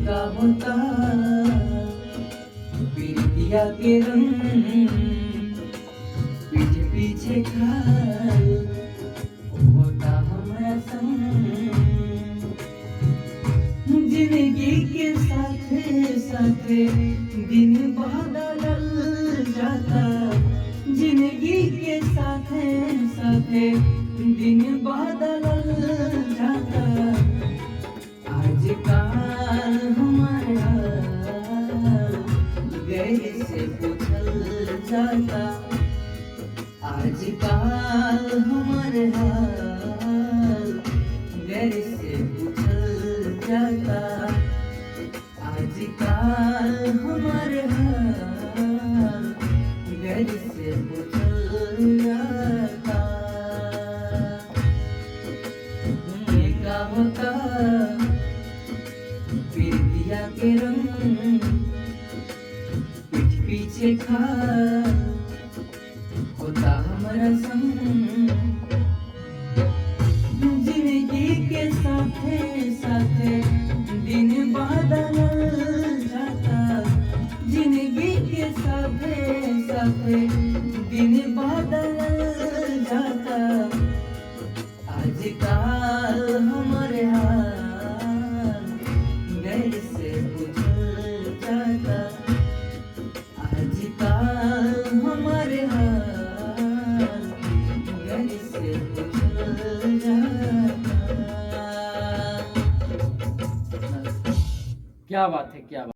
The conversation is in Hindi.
का होता प्रीतिया के रंग पीठ पीछे खाल होता हमारा संग जिंदगी के साथे साथे दिन बदल जाता जिंदगी के साथे साथे दिन बदल जाता आजकल हमारा गैर से पूछल जाता आजकल हमारे हाल गैर से पूछल जाता आजकल हमारे हाल गैर से पूछल जाता ये का होता प्रीतिया के रंग पीठ पीछे खा होता हमारा संग जिंदगी के साथे साथे दिन बदल जाता जिंदगी के साथे साथे दिन बदल जाता आजकल हमारे हाल गैर से पूछल जाता आजकल हमारे हाल गैर से पूछल जाता। क्या बात है, क्या बात।